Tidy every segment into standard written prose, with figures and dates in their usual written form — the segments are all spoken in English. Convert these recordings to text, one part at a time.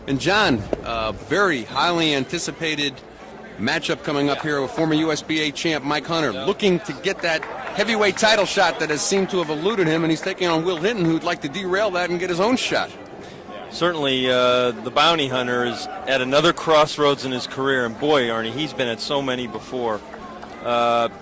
And John, very highly anticipated matchup coming up here with former USBA champ Mike Hunter, looking to get that heavyweight title shot that has seemed to have eluded him, and he's taking on Will Hinton, who'd like to derail that and get his own shot. Certainly, the bounty hunter is at another crossroads in his career, and boy, Arnie, he's been at so many before.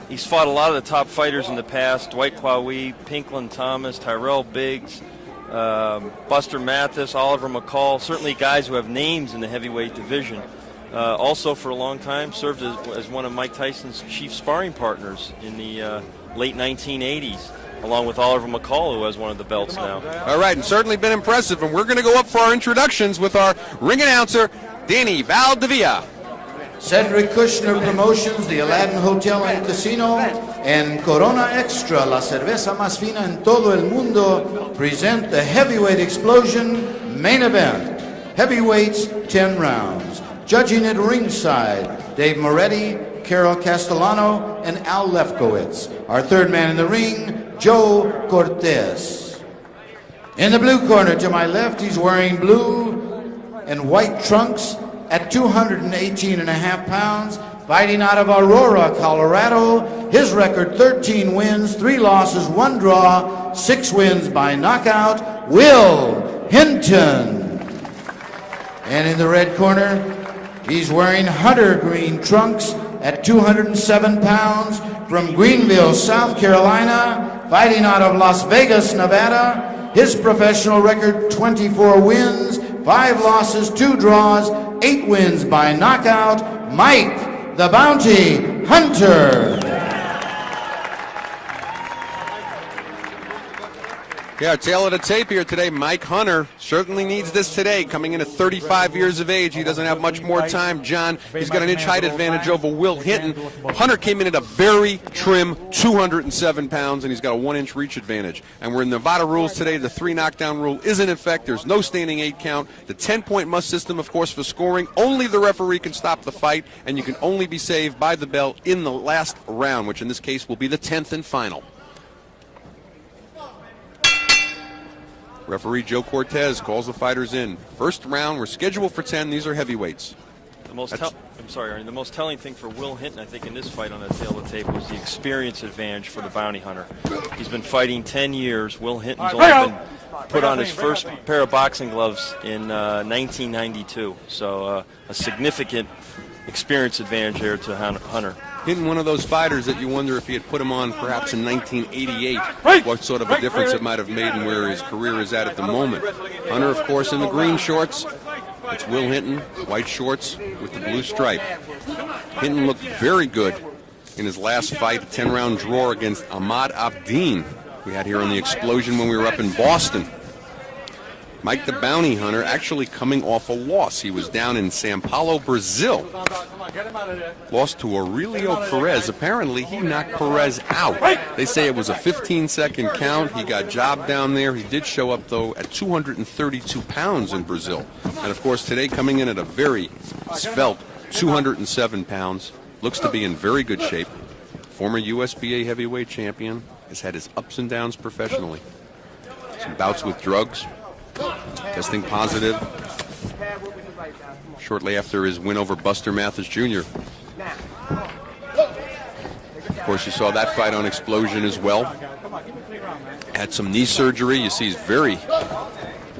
He's fought a lot of the top fighters in the past: Dwight Plowee, Pinklin Thomas, Tyrell Biggs, Buster Mathis, Oliver McCall. Certainly guys who have names in the heavyweight division. Also, for a long time, served as one of Mike Tyson's chief sparring partners in the late 1980s, along with Oliver McCall, who has one of the belts now. All right, and certainly been impressive. And we're going to go up for our introductions with our ring announcer, Danny Valdivia. Cedric Kushner Promotions, the Aladdin Hotel and Casino, and Corona Extra, la cerveza más fina en todo el mundo, present the Heavyweight Explosion main event. Heavyweights, 10 rounds. Judging at ringside, Dave Moretti, Carol Castellano, and Al Lefkowitz. Our third man in the ring, Joe Cortez. In the blue corner to my left, he's wearing blue and white trunks at 218.5 pounds, fighting out of Aurora, Colorado. His record, 13 wins, 3 losses, 1 draw, 6 wins by knockout, Will Hinton. And in the red corner, he's wearing hunter green trunks at 207 pounds from Greenville, South Carolina, fighting out of Las Vegas, Nevada. His professional record, 24 wins, 5 losses, 2 draws, 8 wins by knockout, Mike the Bounty Hunter. Yeah, tail of the tape here today. Mike Hunter certainly needs this today. Coming in at 35 years of age, he doesn't have much more time. John, he's got an inch height advantage over Will Hinton. Hunter came in at a very trim 207 pounds, and he's got a 1-inch reach advantage. And we're in Nevada rules today. The 3 knockdown rule is in effect. There's no standing 8 count. The 10-point must system, of course, for scoring. Only the referee can stop the fight, and you can only be saved by the bell in the last round, which in this case will be the 10th and final. Referee Joe Cortez calls the fighters in. First round, we're scheduled for 10. These are heavyweights. The most telling thing for Will Hinton, I think, in this fight on the tail of the tape was the experience advantage for the bounty hunter. He's been fighting 10 years. Will Hinton's only been put on his first pair of boxing gloves in 1992. So a significant experience advantage there to Hunter. Hinton, one of those fighters that you wonder if he had put him on perhaps in 1988, what sort of a difference it might have made in where his career is at the moment. Hunter, of course, in the green shorts. It's Will Hinton, white shorts with the blue stripe. Hinton looked very good in his last fight, a 10-round draw against Ahmad Abdeen. We had here on the Explosion when we were up in Boston. Mike the Bounty Hunter actually coming off a loss. He was down in Sao Paulo, Brazil. Lost to Aurelio Perez. Apparently, he knocked Perez out. They say it was a 15-second count. He got jobbed down there. He did show up, though, at 232 pounds in Brazil. And, of course, today coming in at a very svelte 207 pounds. Looks to be in very good shape. Former USBA heavyweight champion. Has had his ups and downs professionally. Some bouts with drugs. Testing positive shortly after his win over Buster Mathis Jr. Of course, you saw that fight on Explosion as well. Had some knee surgery. You see he's very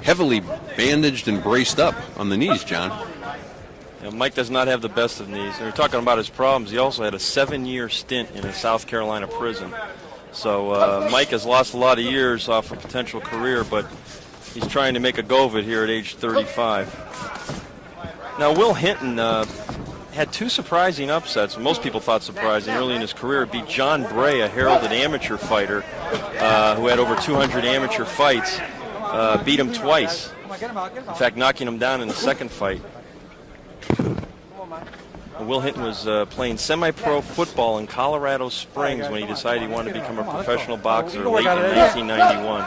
heavily bandaged and braced up on the knees, John. You know, Mike does not have the best of knees. And we're talking about his problems. He also had a 7-year stint in a South Carolina prison. So Mike has lost a lot of years off a potential career, but he's trying to make a go of it here at age 35. Now, Will Hinton had 2 surprising upsets. Most people thought surprising early in his career. Beat John Bray, a heralded amateur fighter who had over 200 amateur fights. Beat him twice. In fact, knocking him down in the second fight. Will Hinton was playing semi-pro football in Colorado Springs when he decided he wanted to become a professional boxer late in 1991.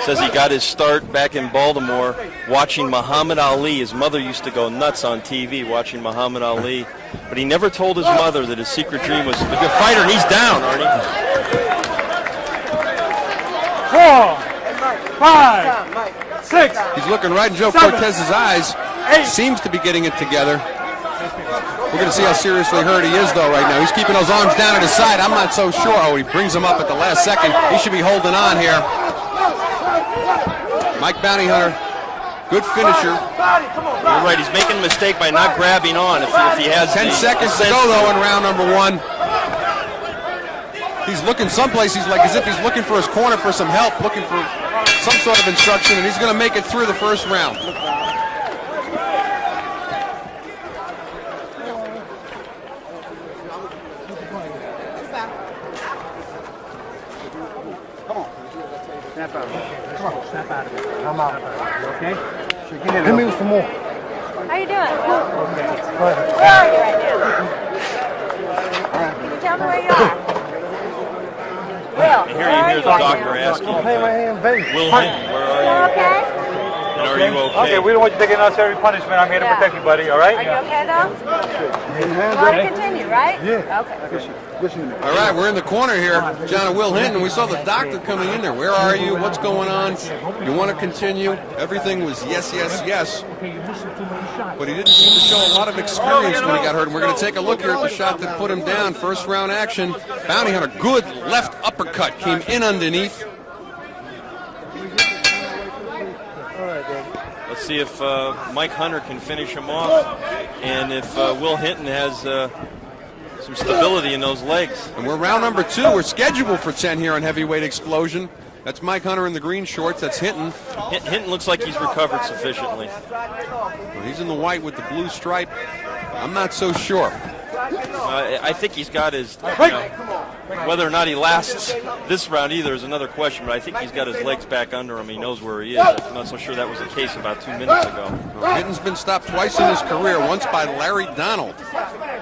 Says he got his start back in Baltimore watching Muhammad Ali. His mother used to go nuts on TV watching Muhammad Ali, but he never told his mother that his secret dream was to be a fighter, and he's down, Arnie. 4, 5, 6. He's looking right in Joe Cortez's eyes. seems to be getting it together. We're going to see how seriously hurt he is, though, right now. He's keeping those arms down at his side. I'm not so sure. Oh, he brings him up at the last second. He should be holding on here. Mike Bounty Hunter, good finisher. You're right. He's making a mistake by not grabbing on. If he has 10 seconds to go, though, in round number 1. He's looking someplace. He's like as if he's looking for his corner for some help, looking for some sort of instruction, and he's going to make it through the first round. Snap out of it. Come on, snap out of it. I'm out. Okay? Hit me with some more. How you doing? Okay. Go ahead. Where are you right now? Can you tell me where you are? Will, And here you hear the doctor asking, Hey, my hand, baby. Will Hinton, where are you you? okay? And are you okay? Okay, we don't want you taking unnecessary punishment. I'm here to protect you, buddy, all right? Are you okay, though? You want to continue, right? Yeah. Okay. All right, we're in the corner here, John and Will Hinton. We saw the doctor coming in there. Where are you? What's going on? You want to continue? Everything was yes, yes, yes. But he didn't seem to show a lot of experience when he got hurt. And we're going to take a look here at the shot that put him down. First round action. Bounty Hunter, good left uppercut, came in underneath. Let's see if Mike Hunter can finish him off, and if Will Hinton has some stability in those legs. And we're round number 2. We're scheduled for 10 here on Heavyweight Explosion. That's Mike Hunter in the green shorts. That's Hinton. Hinton looks like he's recovered sufficiently. Well, he's in the white with the blue stripe. I'm not so sure. I think he's got his, whether or not he lasts this round either is another question, but I think he's got his legs back under him. He knows where he is. I'm not so sure that was the case about 2 minutes ago. Well, Hinton's been stopped twice in his career, once by Larry Donald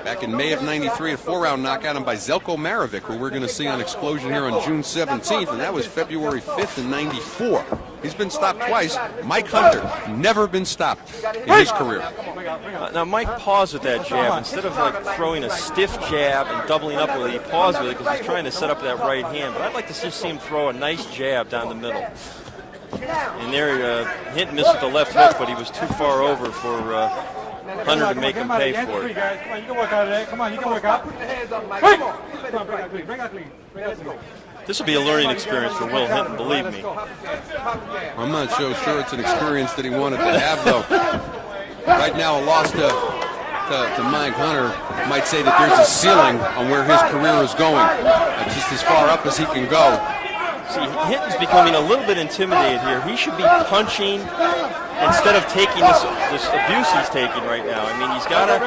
back in May of '93, a 4-round knockout, and by Zelko Marovic, who we're going to see on Explosion here on June 17th, and that was February 5th in '94. He's been stopped twice. Mike Hunter, never been stopped in his career. Now, Mike paused with that jab. Instead of like throwing a stiff jab and doubling up with it, he paused with it because he's trying to set up that right hand. But I'd like to just see him throw a nice jab down the middle. And there, Hinton missed with the left hook, but he was too far over for Hunter to make him pay for it. Come on, you can work out of that. Come on, you can work out. Put the hands up, Mike. Come on. Bring out clean. Bring out clean. This will be a learning experience for Will Hinton, believe me. I'm not so sure it's an experience that he wanted to have, though. Right now, a loss to Mike Hunter might say that there's a ceiling on where his career is going. Just as far up as he can go. See, Hinton's becoming a little bit intimidated here. He should be punching instead of taking this abuse he's taking right now. I mean, he's got to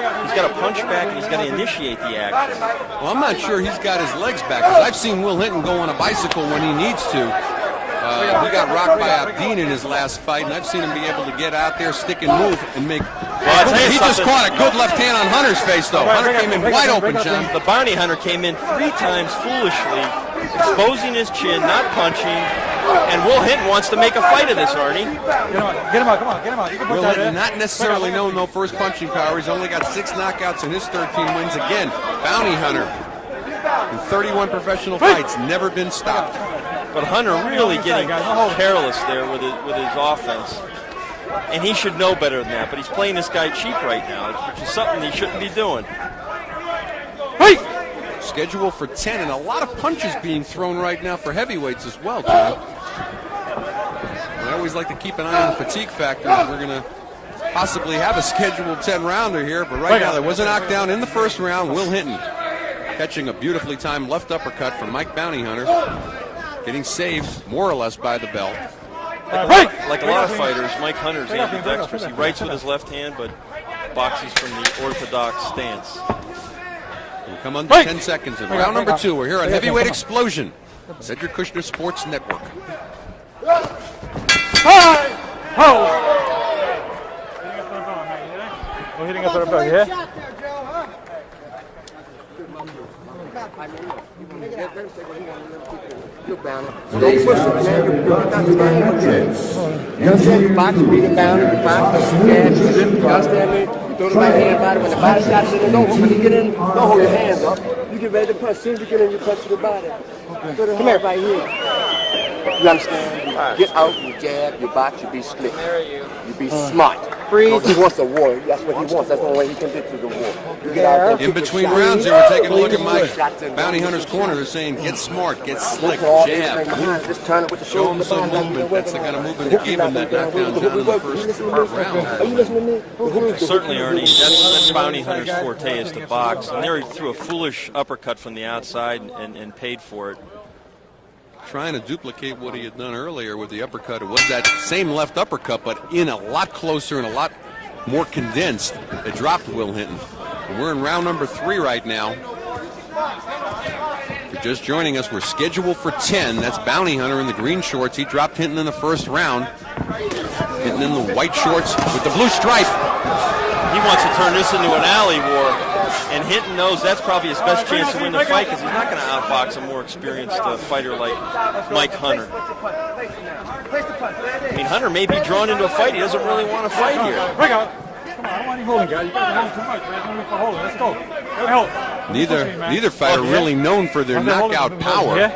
punch back and he's got to initiate the action. Well, I'm not sure he's got his legs back, because I've seen Will Hinton go on a bicycle when he needs to. He got rocked by Abdeen in his last fight, and I've seen him be able to get out there, stick and move, and make... Well, he just caught a good left hand on Hunter's face, though. Hunter came in wide open, John. The bounty hunter came in 3 times foolishly, exposing his chin, not punching, and Will Hinton wants to make a fight of this, Arnie. Get him out, come on, get him out. You can Will punch Hinton, out not necessarily known, though, for his punching power. He's only got 6 knockouts in his 13 wins. Again, bounty hunter. In 31 professional fights, never been stopped. But Hunter really getting careless there with his offense. And he should know better than that, but he's playing this guy cheap right now, which is something he shouldn't be doing. Hey! Schedule for 10, and a lot of punches being thrown right now for heavyweights as well, John. I always like to keep an eye on the fatigue factor. We're going to possibly have a scheduled 10-rounder here, but right now there was a knockdown in the first round. Will Hinton catching a beautifully timed left uppercut from Mike Bounty Hunter, getting saved more or less by the bell. Like a lot of fighters, Mike Hunter's ambidextrous. He writes with his left hand, but boxes from the orthodox stance. We'll come under 10 seconds in round number 2. We're here on Heavyweight Explosion, Cedric Kushner Sports Network. We're hitting us for the back, yeah? Look, Bounty. Don't push it, man. You understand me? You understand me? Box, beat it down, you box, jab, you slip, you understand me? You throw the right hand body. When the body shot is in, when you get in, don't hold your hands up. You get ready to punch. As soon as you get in, you punch to the body. Okay. Come here, right here. You understand? You get out, you jab, you box, you be slick. You be smart. No, he wants the war. That's what he wants. That's the only way he can get to the war. You get out there, In between rounds, they were taking a look at Mike Bounty Hunter's corner. They're saying, get smart, get slick, jab, move. just turn it with the Show him shoulder some behind. movement. That's the kind of movement that gave him that knockdown down in the first round. Are you listening to me? Certainly, Ernie. That's Bounty Hunter's forte is to box. And there he threw a foolish uppercut from the outside and paid for it. Trying to duplicate what he had done earlier with the uppercut. It was that same left uppercut, but in a lot closer and a lot more condensed. It dropped Will Hinton. And we're in round number 3 right now. If you're just joining us, we're scheduled for 10. That's Bounty Hunter in the green shorts. He dropped Hinton in the first round. Hinton in the white shorts with the blue stripe. He wants to turn this into an alley war. And Hinton knows that's probably his best chance to win the fight because he's not going to outbox a more experienced fighter like Mike Hunter. I mean, Hunter may be drawn into a fight. He doesn't really want to fight here. Break out. Come on, I don't want you holding, guys. You guys are holding too much, man. No need for holding. Let's go. Go help. Neither fighter really known for their knockout power.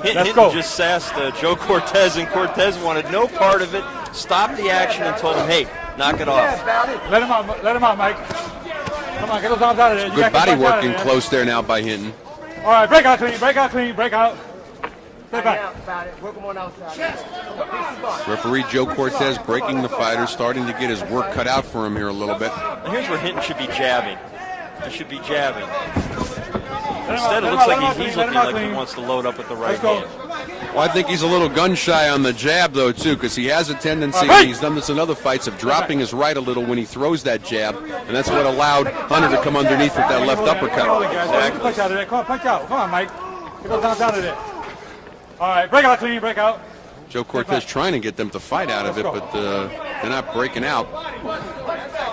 Hinton just sassed Joe Cortez, and Cortez wanted no part of it, stopped the action, and told him, hey, knock it off. Let him out, Mike. Come on, get those arms out of there. Good body working close there now by Hinton. All right, break out clean, break out clean, break out. Stay back. Referee Joe Cortez breaking the fighter, starting to get his work cut out for him here a little bit. Now here's where Hinton should be jabbing. He should be jabbing. Instead, it looks like he's looking like he wants to load up with the right hand. Well, I think he's a little gun shy on the jab, though, too, because he has a tendency, he's done this in other fights, of dropping his right a little when he throws that jab, and that's what allowed Hunter to come underneath with that left uppercut. Exactly. Punch out of there. Come on, punch out. Come on, Mike. Get those arms out of there. All right, break out clean, break out. Joe Cortez trying to get them to fight out of it, but they're not breaking out. Well,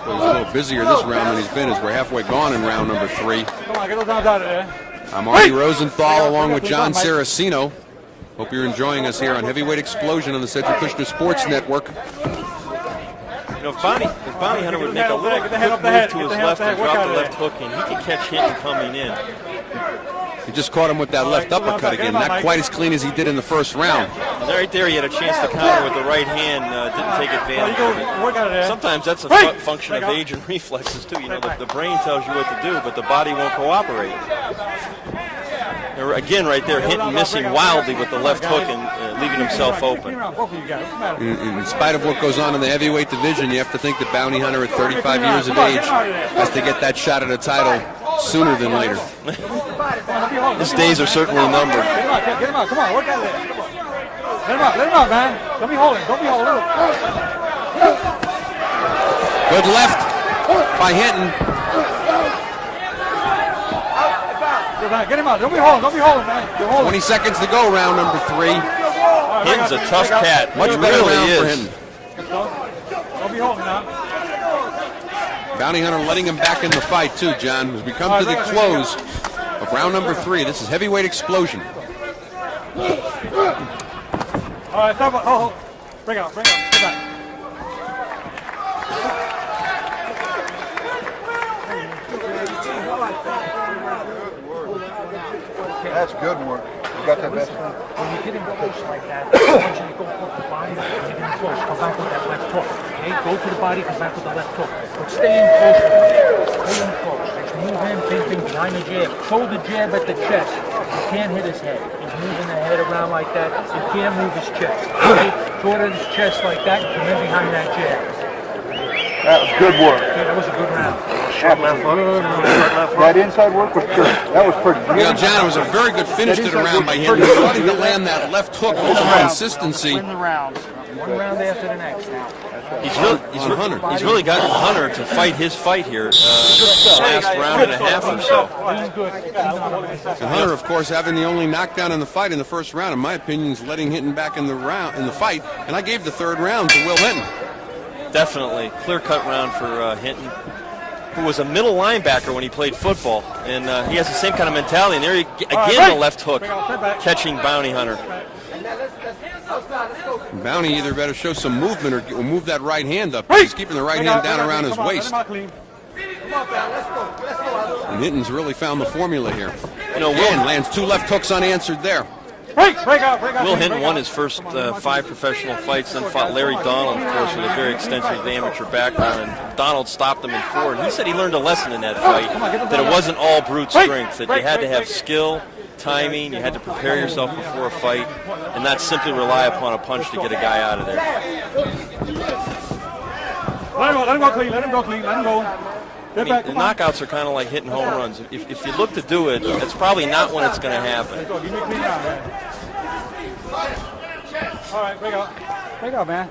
he's a little busier this round than he's been, as we're halfway gone in round number 3. Come on, get those arms out of there. I'm Artie Rosenthal along with John Saraceno. Hope you're enjoying us here on Heavyweight Explosion on the Cedric Kushner Sports Network. You know, if Bounty Hunter would make a little quick move to his left and drop the left hook in, he could catch Hinton coming in. He just caught him with that left uppercut again, not quite as clean as he did in the first round. And right there, he had a chance to counter with the right hand, didn't take advantage of it. Sometimes that's a function of age and reflexes, too. You know, the brain tells you what to do, but the body won't cooperate. Again, right there, Hinton missing wildly with the left hook and leaving himself open. In spite of what goes on in the heavyweight division, you have to think that Bounty Hunter at 35 years of age has to get that shot at a title sooner than later. His days are certainly numbered. Get him out, come on, work out of there. Let him out, man. Don't be holding, Good left by Hinton. Get him out, don't be holding, man. 20 seconds to go, round number 3. Hinton's a tough cat. Much better round for Hinton. Don't be holding now. Bounty Hunter letting him back in the fight, too, John. As we come to the close of round number 3, this is Heavyweight Explosion. All right, stop. Oh, bring out, get back. That's good work. You got that best one? When you get him close like that, I want you to go hook the body, get him close, come back with that left hook. Okay, go to the body, come back with the left hook. But stay in close with him. Stay in close. Just move him, thinking behind the jab. Throw the jab at the chest. You can't hit his head. He's moving the head around like that. You can't move his chest. Okay? Throw it at his chest like that, come in behind that jab. That was good work. Okay, that was a good round. That inside work was good. That was pretty good. You know, John, it was a very good finish to the round by him. He was starting to land that left hook with some consistency. Win the rounds. One round after the next now. He's really gotten Hunter to fight his fight here last round and a half or so. And Hunter, of course, having the only knockdown in the fight in the first round, in my opinion, is letting Hinton back in the fight. And I gave the third round to Will Hinton. Definitely. Clear-cut round for Hinton, who was a middle linebacker when he played football. And he has the same kind of mentality. And there again, the left hook, catching Bounty Hunter. Bounty either better show some movement or move that right hand up. He's keeping the right hand down around his waist. And Hinton's really found the formula here. You know, Again, lands 2 left hooks unanswered there. Break out. Will Hinton won his first 5 professional fights, then fought Larry Donald, of course, with a very extensive amateur background. And Donald stopped him in 4. And he said he learned a lesson in that fight, that it wasn't all brute strength, that you had to have skill, timing, you had to prepare yourself before a fight, and not simply rely upon a punch to get a guy out of there. Let him go clean. Let him go. I mean, the knockouts are kind of like hitting home runs. If you look to do it, that's probably not when it's going to happen. Give me a clean round, man. All right, break out, man.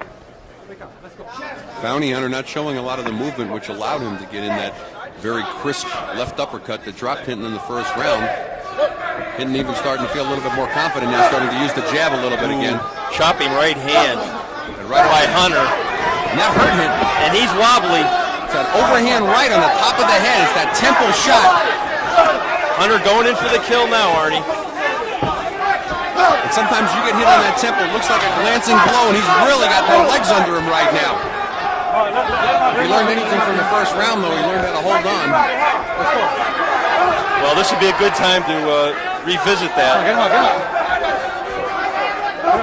Let's go. Bounty Hunter not showing a lot of the movement, which allowed him to get in that very crisp left uppercut that dropped Hinton in the first round. Hinton even starting to feel a little bit more confident now, starting to use the jab a little bit again. Chopping right hand right by Hunter. And that hurt Hinton. And he's wobbly. It's that overhand right on the top of the head. It's that temple shot. Hunter going in for the kill now, Arnie. And sometimes you get hit on that temple. It looks like a glancing blow, and he's really got no legs under him right now. If he learned anything from the first round, though, he learned how to hold on. Well, this would be a good time to revisit that.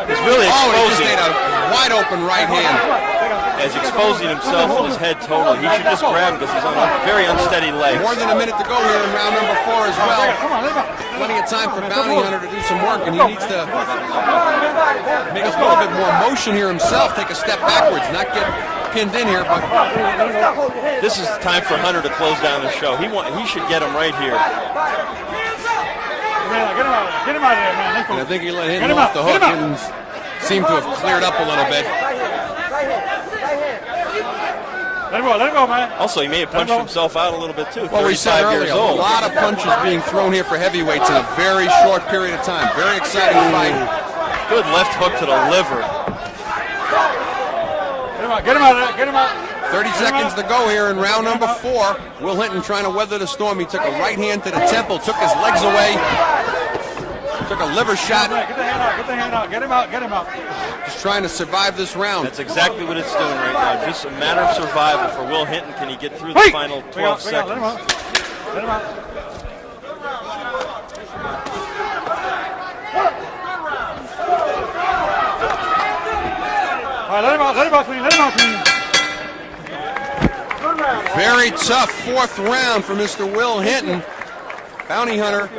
He's really exposing. He just made a wide open right hand. As exposing himself with his head totally. He should just grab him because he's on a very unsteady leg. More than a minute to go here in round number 4 as well. Plenty of time for Bounty Hunter to do some work, and he needs to make a little bit more motion here himself, take a step backwards, not get pinned in here. But this is time for Hunter to close down the show. He should get him right here. Get him out of there, man. And I think he let Hinton off the hook. Hinton seemed to have cleared up a little bit. Let him go, man. Also, he may have punched himself out a little bit, too. Well, we said 35 years earlier, old. a lot of punches being thrown here for heavyweights in a very short period of time. Very exciting fight. Good left hook to the liver. Get him out of there. Get him out. 30 seconds to go here in round number 4. Will Hinton trying to weather the storm. He took a right hand to the temple, took his legs away, took a liver shot. Get the hand out. Get him out. Just trying to survive this round. That's exactly what it's doing right now. Just a matter of survival for Will Hinton. Can he get through the final 12 seconds? Let him out. All right, let him out clean. Very tough 4th round for Mr. Will Hinton. Bounty Hunter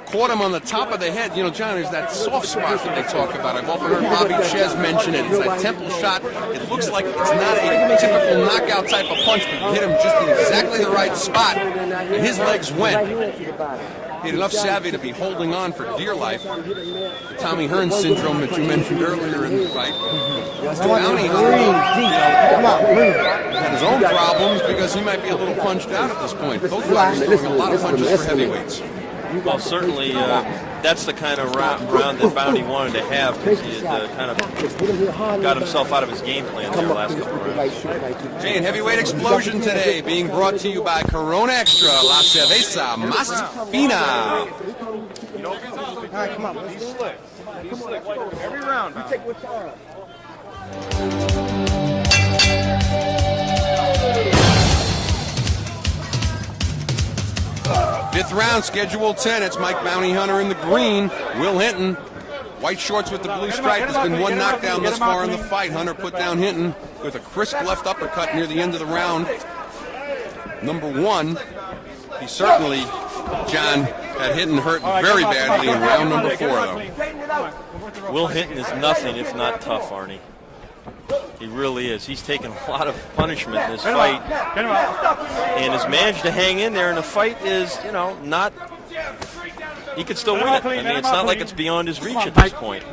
caught him on the top of the head. You know, John, there's that soft spot that they talk about. I've often heard Bobby Ches mention it. It's that temple shot. It looks like it's not a typical knockout type of punch, but you hit him just in exactly the right spot, and his legs went. He had enough savvy to be holding on for dear life. The Tommy Hearns syndrome that you mentioned earlier in the fight. Bounty Hunter had his own problems because he might be a little punched out at this point. Both guys throwing a lot of punches for heavyweights. Well, certainly that's the kind of round that Bounty wanted to have because he had kind of got himself out of his game plan there last couple of rounds. Hey, and heavyweight explosion today being brought to you by Corona Extra, La Cerveza Más Fina. All right, come on. He's slick. Every round. You take what's all right. 5th round, schedule 10. It's Mike Bounty Hunter in the green. Will Hinton, white shorts with the blue stripe. There's been one knockdown thus far in the fight. Hunter put down Hinton with a crisp left uppercut near the end of the round. Number 1, he certainly, John, had Hinton hurt very badly in round number 4, though. Will Hinton is nothing if not tough, Arnie. He really is. He's taken a lot of punishment in this fight and has managed to hang in there, and the fight is, not... He could still win it. I mean, it's not like it's beyond his reach at this point.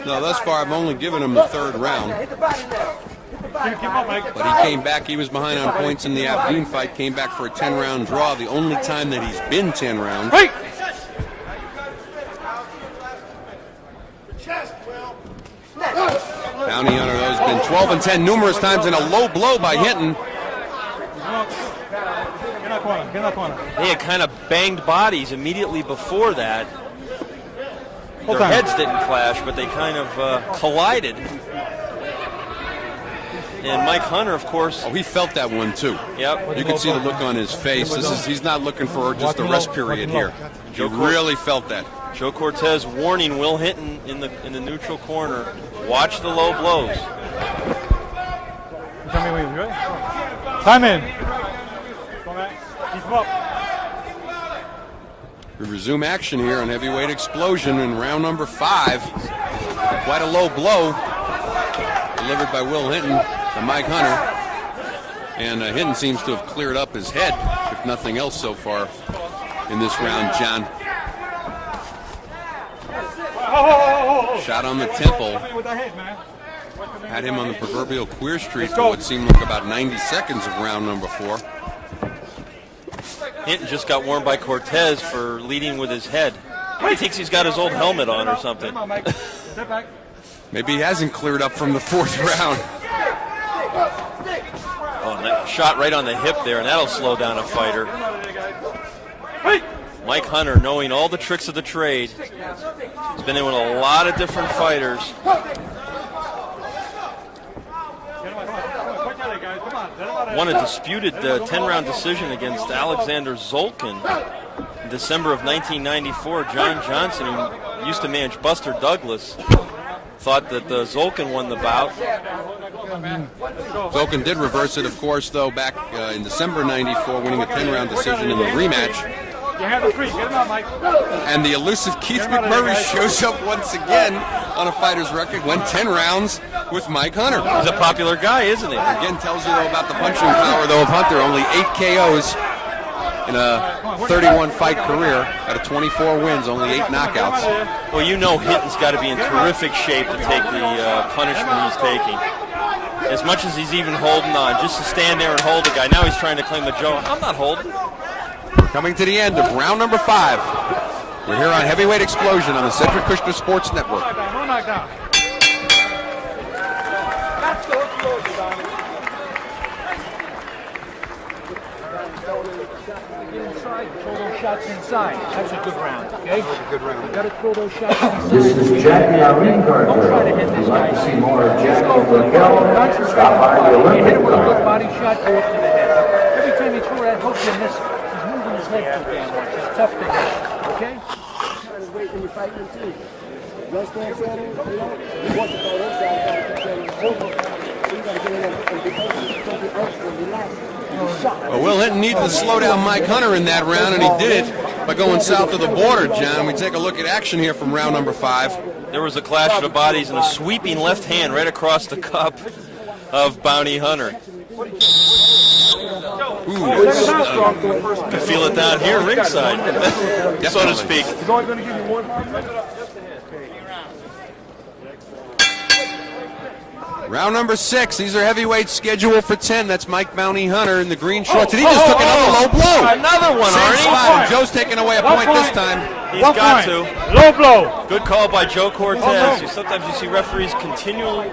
No, thus far I've only given him the 3rd round. But he came back. He was behind on points in the Abdeen fight, came back for a 10-round draw, the only time that he's been 10 rounds. Bounty Hunter, though, has been 12-10 numerous times in a low blow by Hinton. They had kind of banged bodies immediately before that. Their heads didn't clash, but they kind of collided. And Mike Hunter, of course... Oh, he felt that one, too. Yep. You could see the look on his face. He's not looking for just a rest period here. He really felt that. Joe Cortez warning Will Hinton in the neutral corner. Watch the low blows. Tell me when you're ready. Time in. Come back. Keep him up. We resume action here on Heavyweight Explosion in round number 5. Quite a low blow delivered by Will Hinton to Mike Hunter. And Hinton seems to have cleared up his head, if nothing else so far in this round, John. Shot on the temple. Had him on the proverbial queer street for what seemed like about 90 seconds of round number 4. Hinton just got warned by Cortez for leading with his head. He thinks he's got his old helmet on or something. Maybe he hasn't cleared up from the 4th round. Oh, that shot right on the hip there, and that'll slow down a fighter. Mike Hunter, knowing all the tricks of the trade, has been in with a lot of different fighters. Won a disputed 10-round decision against Alexander Zolkin in December of 1994. John Johnson, who used to manage Buster Douglas, thought that Zolkin won the bout. Zolkin did reverse it, of course, though, back in December 94, winning a 10-round decision in the rematch. And the elusive Keith McMurray shows up once again on a fighter's record, went 10 rounds with Mike Hunter. He's a popular guy, isn't he? Again, tells you though about the punching power though of Hunter. Only 8 KOs in a 31-fight career out of 24 wins, only 8 knockouts. Well, you know Hinton's got to be in terrific shape to take the punishment he's taking. As much as he's even holding on, just to stand there and hold the guy. Now he's trying to claim the Joe. I'm not holding. Coming to the end of round number 5. We're here on Heavyweight Explosion on the Cedric Kushner Sports Network. Throw those shots inside. That's a good round, okay? That's a good round. You gotta throw those shots inside. This is Jackie Aringarter. Don't try to hit this guy. Like to see more of Jackie Raquel. Stop by the You hit Olympic it with a good Club. body shot, go up to the head. Every time you throw that hook, you miss it. He's moving his head too damn much. It's tough to hit, okay? Well, Will Hinton needed to slow down Mike Hunter in that round, and he did by going south of the border, John. We take a look at action here from round number 5. There was a clash of the bodies and a sweeping left hand right across the cup of Bounty Hunter. Ooh, You feel it down here ringside, so to speak. round number 6. These are heavyweights scheduled for 10. That's Mike Bounty Hunter in the green shorts. And he just took another low blow. Another one, Same Arnie. spot, and Joe's taking away a point this time. He's got to. Low blow. Good call by Joe Cortez. Sometimes you see referees continually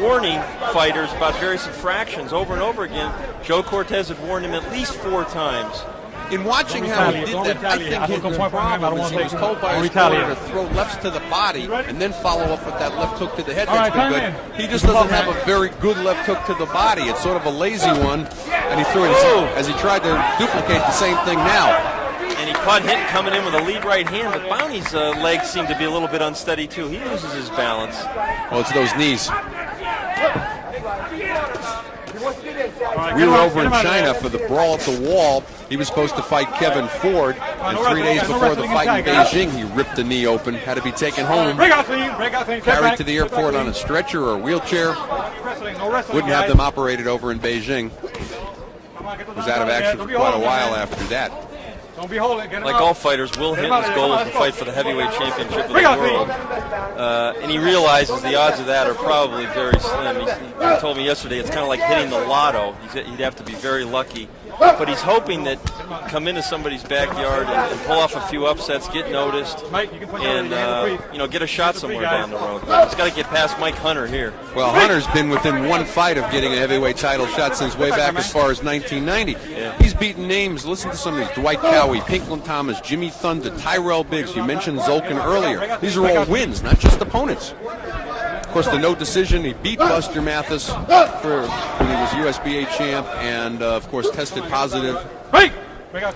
warning fighters about various infractions over and over again. Joe Cortez had warned him at least 4 times. In watching how he did that, I think Hinton's problem is he was told by his corner to throw lefts to the body and then follow up with that left hook to the head. That's been good. He just doesn't have a very good left hook to the body. It's sort of a lazy one, and he threw it as he tried to duplicate the same thing now. And he caught Hinton coming in with a lead right hand, but Bounty's legs seem to be a little bit unsteady too. He loses his balance. Well, it's those knees. We were over in China for the Brawl at the Wall. He was supposed to fight Kevin Ford, and 3 days before the fight in Beijing, he ripped the knee open, had to be taken home, carried to the airport on a stretcher or a wheelchair. Wouldn't have them operated over in Beijing. Was out of action for quite a while after that. Don't be holding. Like all fighters, Will Hinton's goal is to fight for the heavyweight championship of the world. And he realizes the odds of that are probably very slim. He told me yesterday it's kind of like hitting the lotto. He'd have to be very lucky. But he's hoping that come into somebody's backyard and pull off a few upsets, get noticed, and get a shot somewhere down the road. But he's got to get past Mike Hunter here. Well, Hunter's been within 1 fight of getting a heavyweight title shot since way back as far as 1990. Yeah. He's beaten names. Listen to some of these: Dwight Cowie, Pinklin Thomas, Jimmy Thunder, Tyrell Biggs. You mentioned Zolkin earlier. These are all wins, not just opponents. Of course, the no decision, he beat Buster Mathis when he was USBA champ, and of course tested positive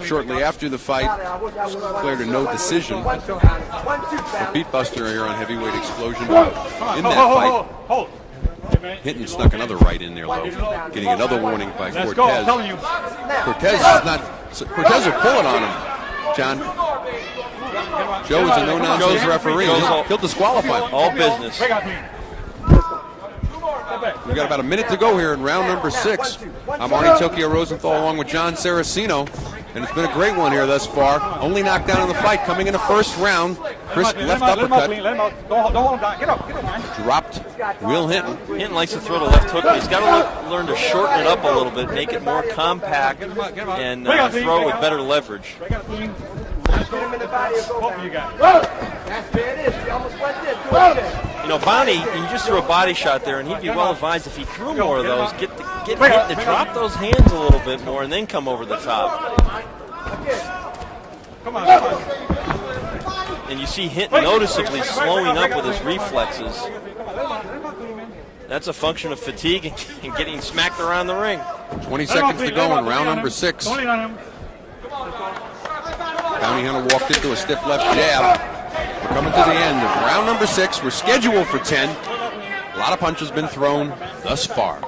shortly after the fight, declared a no decision. The beatbuster here on Heavyweight Explosion in that fight. Hinton snuck another right in there, though, getting another warning by Cortez. Cortez will pull it on him, John. Joe is a no-nonsense referee. He'll disqualify him. All business. We've got about a minute to go here in round number 6. I'm Arnie Tokyo Rosenthal along with John Saraceno, and it's been a great one here thus far. Only knockdown in the fight coming in the first round. Crisp left uppercut. Dropped Will Hinton. Hinton likes to throw the left hook, but he's got to learn to shorten it up a little bit, make it more compact, and throw it with better leverage. You know, Bonnie, you just threw a body shot there, and he'd be well advised if he threw more of those, get Hinton to drop those hands a little bit more and then come over the top. And you see Hinton noticeably slowing up with his reflexes. That's a function of fatigue and getting smacked around the ring. 20 seconds to go in round number 6. Bounty Hunter walked into a stiff left jab. We're coming to the end of round number 6. We're scheduled for 10. A lot of punches been thrown thus far.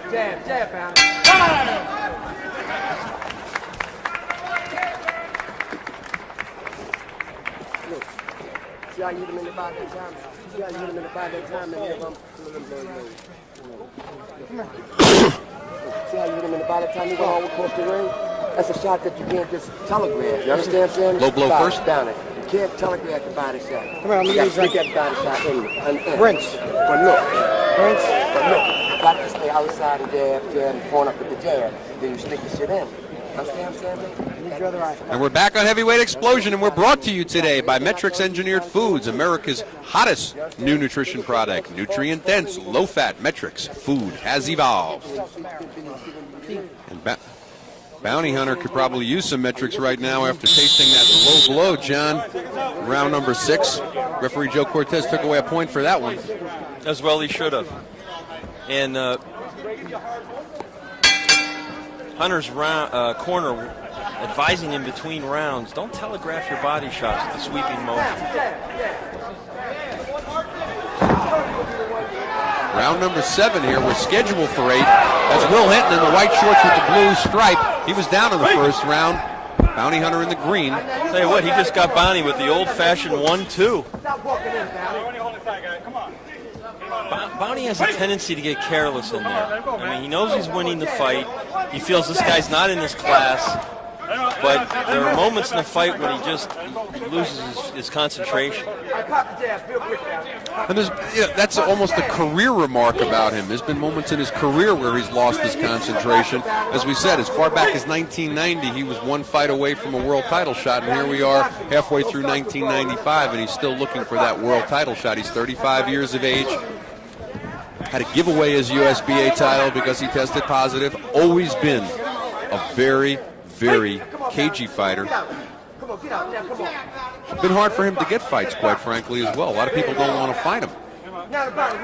Jab, Bounty. See how you hit him in the body that time? See how you hit him in the body that time? See how you hit him in the body that time? You go all across the ring? That's a shot that you can't just telegraph. You understand what I'm saying? Low blow first? Down it. You can't telegraph the body shot. Come on, let me use that body shot in. Rinse. But look. Rinse. But look. You got to stay outside and jab, and point up with the jab. Then you stick the shit in. Understand what I'm saying? And we're back on Heavyweight Explosion, and we're brought to you today by Metrics Engineered Foods, America's hottest new nutrition product. Nutrient-dense, low-fat Metrics. Food has evolved. And Bounty Hunter could probably use some Metrics right now after tasting that low blow, John. Round number 6. Referee Joe Cortez took away a point for that one. As well he should have. And Hunter's corner advising him between rounds, don't telegraph your body shots with the sweeping motion. Round number 7 here. We're scheduled for 8. That's Will Hinton in the white shorts with the blue stripe. He was down in the first round. Bounty Hunter in the green. Tell you what, he just got Bounty with the old-fashioned 1-2. Bounty has a tendency to get careless in there. I mean, he knows he's winning the fight. He feels this guy's not in his class. But there are moments in the fight when he loses his concentration. And that's almost a career remark about him. There's been moments in his career where he's lost his concentration. As we said, as far back as 1990, he was one fight away from a world title shot, and here we are halfway through 1995, and he's still looking for that world title shot. He's 35 years of age. Had to give away his USBA title because he tested positive. Always been a very cagey fighter. It's been hard for him to get fights, quite frankly, as well. A lot of people don't want to fight him.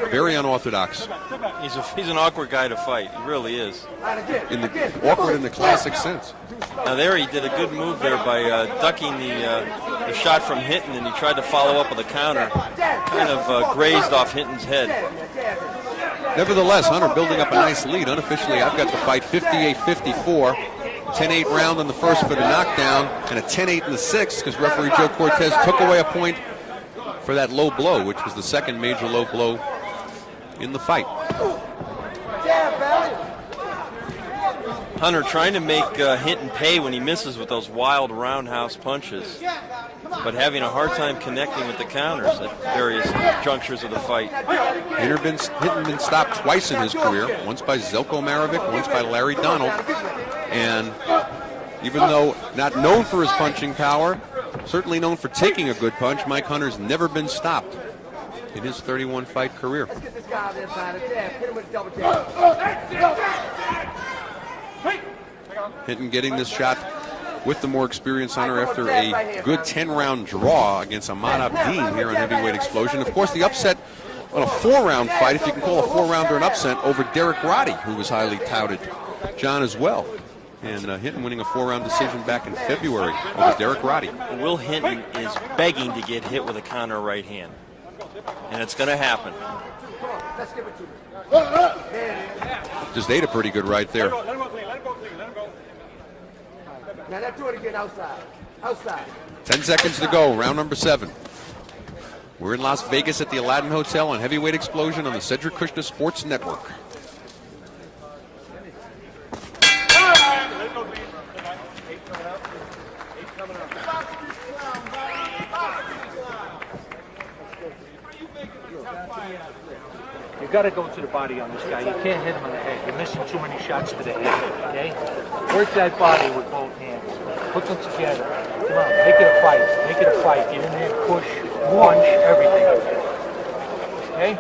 Very unorthodox. He's an awkward guy to fight. He really is. Awkward in the classic sense. Now there he did a good move there by ducking the shot from Hinton, and he tried to follow up with a counter. Kind of grazed off Hinton's head. Nevertheless, Hunter building up a nice lead. Unofficially, I've got the fight 58-54. 10-8 round in the first for the knockdown, and a 10-8 in the sixth because referee Joe Cortez took away a point for that low blow, which was the second major low blow in the fight. Hunter trying to make Hinton pay when he misses with those wild roundhouse punches, but having a hard time connecting with the counters at various junctures of the fight. Hinton been stopped twice in his career, once by Zelko Marovic, once by Larry Donald. And even though not known for his punching power, certainly known for taking a good punch, Mike Hunter's never been stopped in his 31-fight career. Hinton getting this shot with the more experienced Hunter after a good 10-round draw against Ahmad Abdin here on Heavyweight Explosion. Of course, the upset on a 4-round fight, if you can call a 4-rounder an upset, over Derek Roddy, who was highly touted, John, as well. And Hinton winning a 4-round decision back in February over Derek Roddy. Will Hinton is begging to get hit with a counter right hand. And it's going to happen. Just ate a pretty good right there. Now let's do it again outside. Outside. 10 seconds to go, round number 7. We're in Las Vegas at the Aladdin Hotel on Heavyweight Explosion on the Cedric Kushner Sports Network. You got to go to the body on this guy. You can't hit him on the head. You're missing too many shots to the head, okay? Work that body with both hands. Put them together. Come on, make it a fight. Make it a fight. Get in there, push, punch, everything. Okay?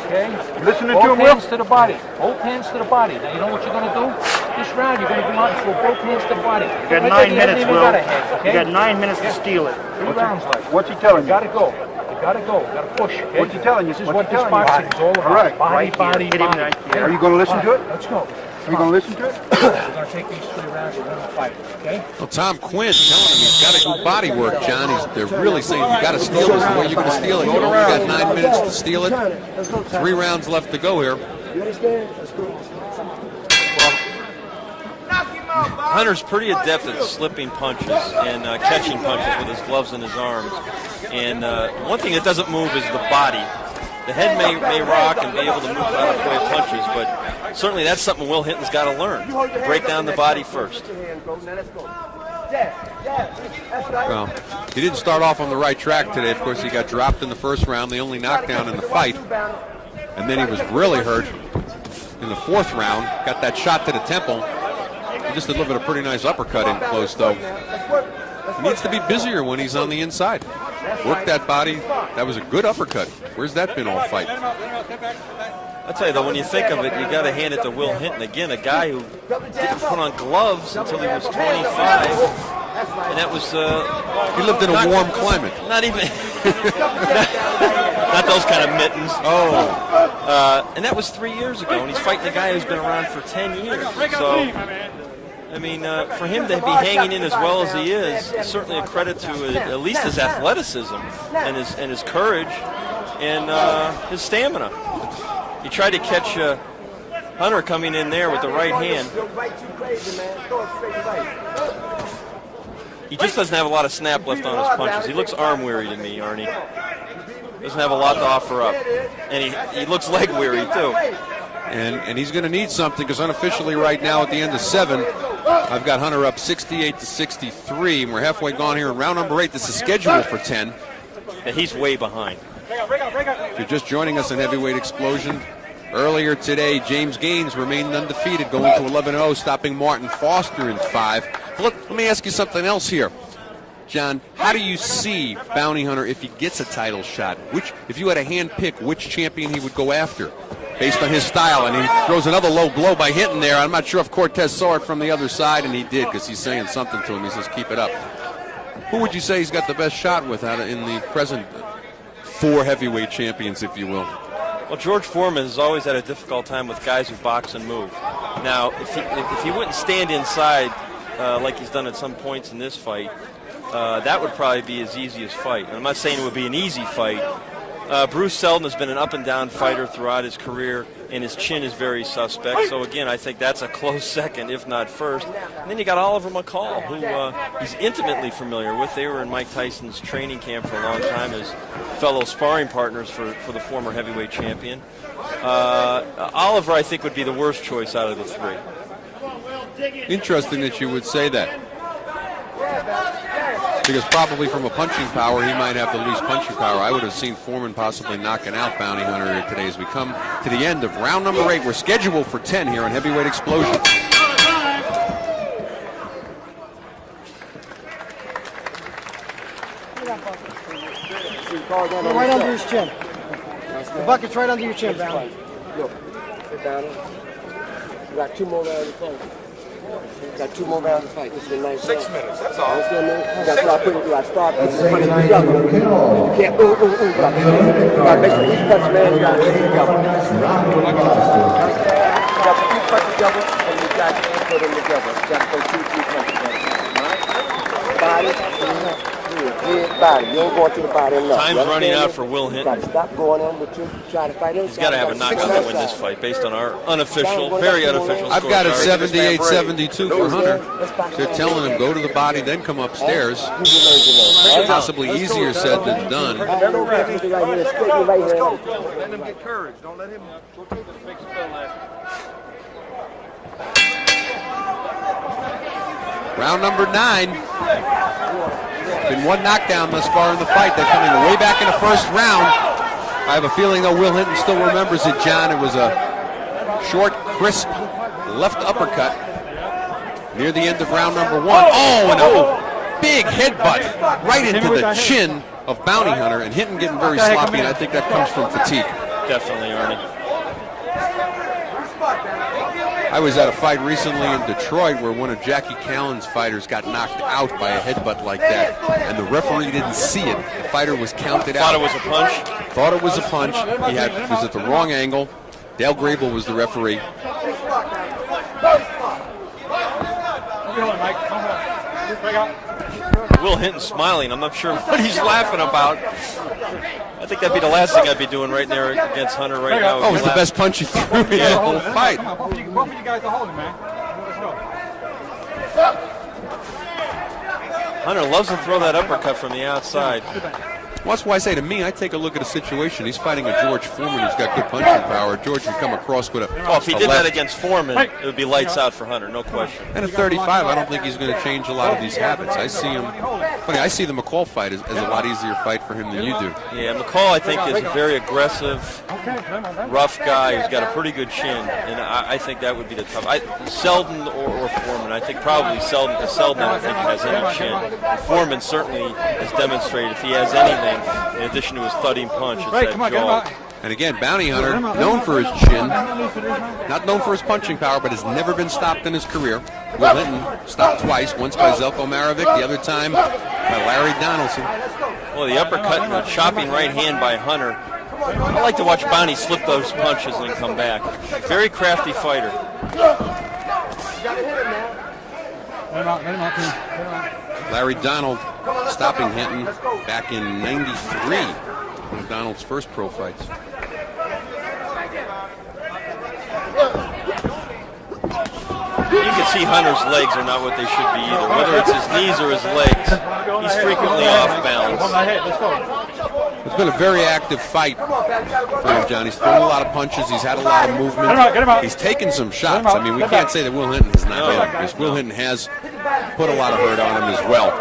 Okay? Listening both to him, Will? hands to the body. Both hands to the body. Now, you know what you're going to do? This round, you're going to go out and throw both hands to the body. You got Right 9 there, minutes, you Will. got a head, okay? You got 9 minutes to steal it. 3 rounds left. What's he telling You you? got to go. You got to go. You got to push. Okay? What's he telling you? This is What's what he this telling you? boxing is all about. All right. Body, Right body, here. Hit him body. right here. Are you going to listen to it? Let's go. Are you going to listen to it? We're going to take these 3 rounds and win the fight, okay? Well, Tom Quinn telling him he's got to do body work, John. They're really saying you got to steal this. The way you're going to steal it, you only got 9 minutes to steal it. 3 rounds left to go here. You understand? Let's go. Hunter's pretty adept at slipping punches and catching punches with his gloves in his arms. And one thing that doesn't move is the body. The head may rock and be able to move out of the way of punches, but certainly that's something Will Hinton's got to learn. Break down the body first. Well, he didn't start off on the right track today. Of course, he got dropped in the first round, the only knockdown in the fight. And then he was really hurt in the 4th round. Got that shot to the temple. He just delivered a pretty nice uppercut in close, though. He needs to be busier when he's on the inside. Work that body. That was a good uppercut. Where's that been all fight? I'll tell you, though, when you think of it, you got to hand it to Will Hinton. Again, a guy who didn't put on gloves until he was 25. And that was... he lived in a warm climate. Not even... not those kind of mittens. Oh. And that was 3 years ago, and he's fighting a guy who's been around for 10 years. So, I mean, for him to be hanging in as well as he is certainly a credit to at least his athleticism and his courage and his stamina. He tried to catch Hunter coming in there with the right hand. He just doesn't have a lot of snap left on his punches. He looks arm weary to me, Arnie. Doesn't have a lot to offer up. And he looks leg weary, too. And he's going to need something because unofficially right now at the end of 7, I've got Hunter up 68-63. And we're halfway gone here in round number 8. This is scheduled for 10. And he's way behind. If you're just joining us in Heavyweight Explosion, earlier today, James Gaines remained undefeated, going to 11-0, stopping Martin Foster in 5. Let me ask you something else here. John, how do you see Bounty Hunter if he gets a title shot? If you had a hand pick, which champion he would go after based on his style? And he throws another low blow by Hinton there. I'm not sure if Cortez saw it from the other side, and he did because he's saying something to him. He says, keep it up. Who would you say he's got the best shot with out in the present 4 heavyweight champions, if you will? Well, George Foreman has always had a difficult time with guys who box and move. Now, if he wouldn't stand inside like he's done at some points in this fight, that would probably be his easiest fight. And I'm not saying it would be an easy fight. Bruce Seldon has been an up-and-down fighter throughout his career, and his chin is very suspect. So, again, I think that's a close second, if not first. And then you got Oliver McCall, who he's intimately familiar with. They were in Mike Tyson's training camp for a long time as fellow sparring partners for the former heavyweight champion. Oliver, I think, would be the worst choice out of the 3. Interesting that you would say that. Because probably from a punching power, he might have the least punching power. I would have seen Foreman possibly knocking out Bounty Hunter here today as we come to the end of round number 8. We're scheduled for 10 here on Heavyweight Explosion. Right under his chin. The bucket's right under your chin, Bounty. Look, sit down. We got 2 more rounds to fight. Got 2 more rounds to fight. This is a nice 6 minutes, that's all. Understand me? You got to start putting, you got to start Let's putting say punches goodnight together. to Kill. You can't you got to make sure each punch, man, you got to put it together. Round of applause. You got to put each punch together, and you got to put them together. Just go 2-3 punches at a time, all right? Body, head, body. You don't go into the body enough. Time's running out for Will Hinton. You got to stop going in with you. Try to fight him. He's got to have a knockout to win this fight based on our unofficial, very unofficial I've got it scorecard. 78-72 for Hunter. They're telling him go to the body, then come upstairs. Possibly easier said than done. Let him get courage. Don't let him go take this big spill last. Round number 9. Been one knockdown thus far in the fight. They're coming way back in the first round. I have a feeling, though, Will Hinton still remembers it, John. It was a short, crisp left uppercut near the end of round number 1. Oh, and a big headbutt right into the chin of Bounty Hunter, and Hinton getting very sloppy, and I think that comes from fatigue. Definitely, Arnie. I was at a fight recently in Detroit where one of Jackie Callan's fighters got knocked out by a headbutt like that, and the referee didn't see it. The fighter was counted out. Thought it was a punch? Thought it was a punch. He was at the wrong angle. Dale Grable was the referee. Will Hinton smiling. I'm not sure what he's laughing about. I think that'd be the last thing I'd be doing right there against Hunter right now. Oh, it was the best punch he threw in the whole fight. Both of you guys are holding, man. Let's go. Hunter loves to throw that uppercut from the outside. Well, that's why I say to me, I take a look at a situation. He's fighting a George Foreman who's got good punching power. George would come across with a Well, if he did left. that against Foreman, it would be lights out for Hunter, no question. And at 35, I don't think he's going to change a lot of these habits. I see him. Funny, I see the McCall fight as a lot easier fight for him than you do. Yeah, McCall, I think, is a very aggressive, rough guy who's got a pretty good chin, and I think that would be the tough. Selden or Foreman. I think probably Selden, because Selden, I don't think, has any chin. Foreman certainly has demonstrated if he has anything, in addition to his thudding punch, it's that jaw. And again, Bounty Hunter, known for his chin, not known for his punching power, but has never been stopped in his career. Will Hinton stopped twice, once by Zelko Marovic, the other time by Larry Donaldson. Well, the uppercut and the chopping right hand by Hunter. I like to watch Bounty slip those punches and then come back. Very crafty fighter. Larry Donald stopping Hinton back in '93, one of Donald's first pro fights. You can see Hunter's legs are not what they should be either. Whether it's his knees or his legs, he's frequently off balance. It's been a very active fight for him, John. He's thrown a lot of punches. He's had a lot of movement. He's taken some shots. I mean, we can't say that Will Hinton has not hit him, because Will Hinton has put a lot of hurt on him as well.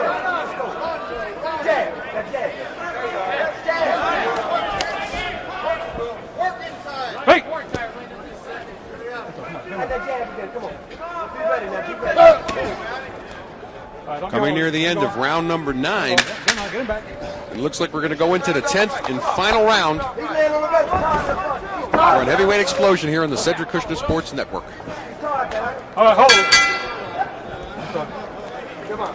Hey! Coming near the end of round number 9. It looks like we're going to go into the 10th and final round. We're on Heavyweight Explosion here on the Cedric Kushner Sports Network. All right, hold it. Come on.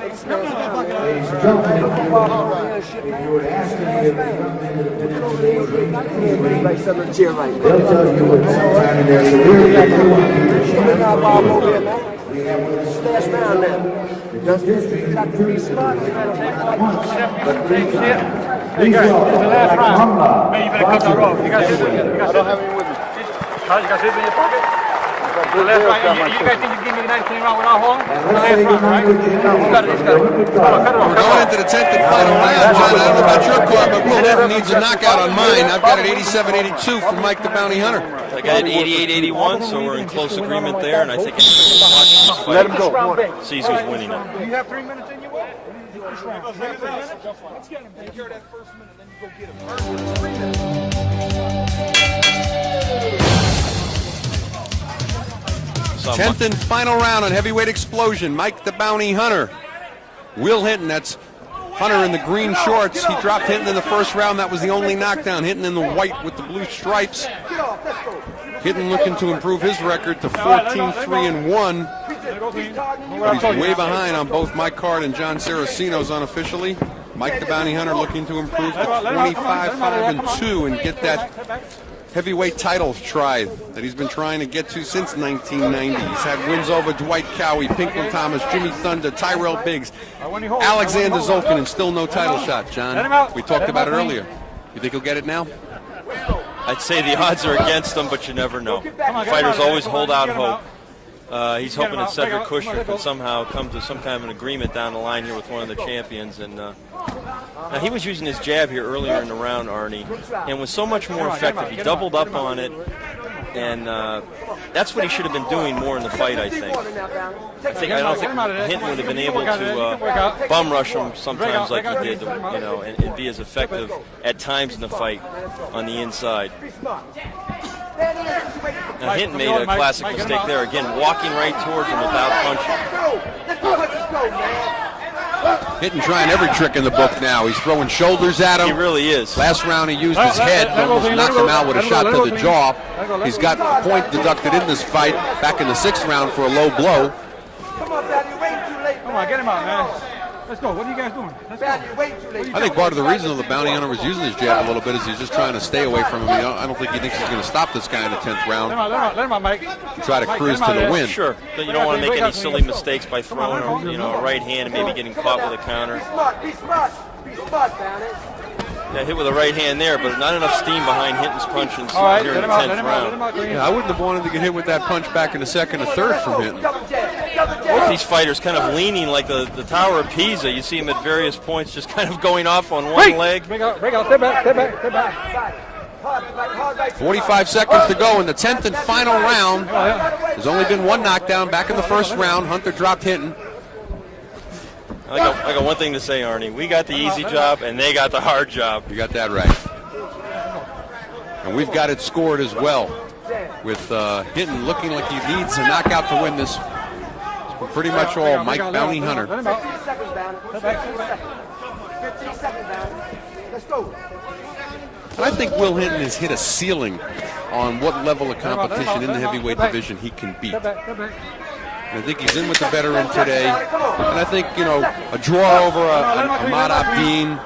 Ladies and gentlemen, if you would ask any of the young men that have been in today's ring, they'll tell you that sometime in their career they want to be the champion. We have with us just history is pretty smart. But please welcome. Man, you better cut that off. You got to I don't have any with me. You got to in your pocket? The last round, you guys think you can give me the 19 round without holding? The last round, right? Cut it off. We're going into the 10th and final round, John. I don't know about your card, but Will Hinton needs a knockout on mine. I've got it 87-82 for Mike the Bounty Hunter. I got it 88-81, so we're in close agreement there, and I think anyone watching this fight Let him go. sees who's winning it. Do you have 3 minutes in your way? Let's get him. Take care of that first minute, then you go get him. 10th and final round on Heavyweight Explosion. Mike the Bounty Hunter. Will Hinton, that's Hunter in the green shorts. He dropped Hinton in the first round. That was the only knockdown. Hinton in the white with the blue stripes. Hinton looking to improve his record to 14-3-1. But he's way behind on both my card and John Saraceno's unofficially. Mike the Bounty Hunter looking to improve to 25-5-2 and get that heavyweight title try that he's been trying to get to since 1990. He's had wins over Dwight Cowie, Pinklon Thomas, Jimmy Thunder, Tyrell Biggs, Alexander Zolkin, and still no title shot, John. We talked about it earlier. You think he'll get it now? I'd say the odds are against him, but you never know. Fighters always hold out hope. He's hoping that Cedric Kushner can somehow come to some kind of an agreement down the line here with one of the champions. And now he was using his jab here earlier in the round, Arnie, and was so much more effective. He doubled up on it, and that's what he should have been doing more in the fight, I think. I don't think Hinton would have been able to bum rush him sometimes like he did, and be as effective at times in the fight on the inside. Now Hinton made a classic mistake there again, walking right towards him without punching. Hinton trying every trick in the book now. He's throwing shoulders at him. He really is. Last round he used his head, almost knocked him out with a shot to the jaw. He's got a point deducted in this fight back in the 6th round for a low blow. Come on, get him out, man. Let's go. What are you guys doing? I think part of the reason the bounty hunter was using his jab a little bit is he's just trying to stay away from him. I don't think he thinks he's going to stop this guy in the 10th round. Let him out, Mike. Try to cruise to the win. Sure, but you don't want to make any silly mistakes by throwing a right hand and maybe getting caught with a counter. Yeah, hit with a right hand there, but not enough steam behind Hinton's punch in here in the 10th round. Yeah, I wouldn't have wanted to get hit with that punch back in the 2nd or 3rd from Hinton. Both these fighters kind of leaning like the Tower of Pisa. You see them at various points just kind of going off on one leg. Break out, step back. 45 seconds to go in the 10th and final round. There's only been one knockdown back in the 1st round. Hunter dropped Hinton. I got one thing to say, Arnie. We got the easy job, and they got the hard job. You got that right. And we've got it scored as well, with Hinton looking like he needs a knockout to win this. It's pretty much all Mike Bounty Hunter. 15 seconds down. 15 seconds down. Let's go. And I think Will Hinton has hit a ceiling on what level of competition in the heavyweight division he can beat. And I think he's in with the veteran today. And I think, a draw over Ahmad Abdin,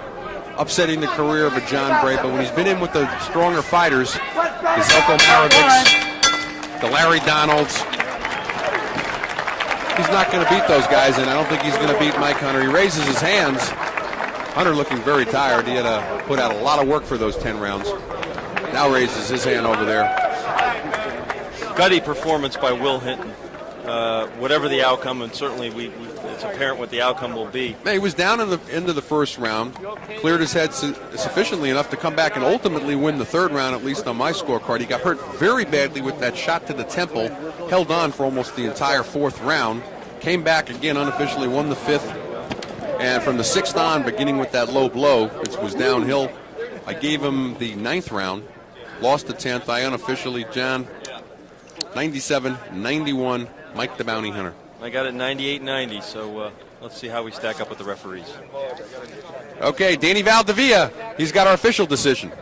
upsetting the career of a John Bray. But when he's been in with the stronger fighters, the Zelko Marovics, the Larry Donalds, he's not going to beat those guys. And I don't think he's going to beat Mike Hunter. He raises his hands. Hunter looking very tired. He had to put out a lot of work for those 10 rounds. Now raises his hand over there. Gutty performance by Will Hinton. Whatever the outcome, and certainly it's apparent what the outcome will be. He was down in the end of the 1st round, cleared his head sufficiently enough to come back and ultimately win the 3rd round, at least on my scorecard. He got hurt very badly with that shot to the temple, held on for almost the entire 4th round, came back again unofficially, won the 5th, and from the 6th on, beginning with that low blow, it was downhill. I gave him the 9th round, lost the 10th. I unofficially, John, 97-91. Mike the Bounty Hunter. I got it 98-90, so let's see how we stack up with the referees. Okay, Danny Valdivia, he's got our official decision.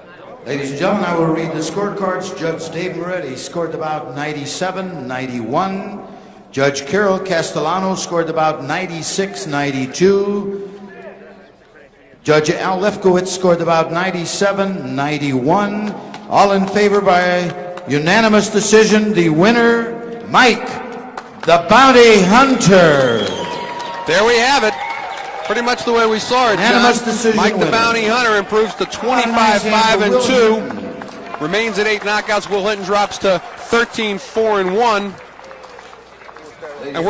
Ladies and gentlemen, I will read the scorecards. Judge Dave Moretti scored about 97-91. Judge Carol Castellano scored about 96-92. Judge Al Lefkowitz scored about 97-91. All in favor by unanimous decision. The winner, Mike the Bounty Hunter. There we have it. Pretty much the way we sasaw it, John. Mike the Bounty Hunter improves to 25-5-2. Remains at 8 knockouts. Will Hinton drops to 13-4-1. And we're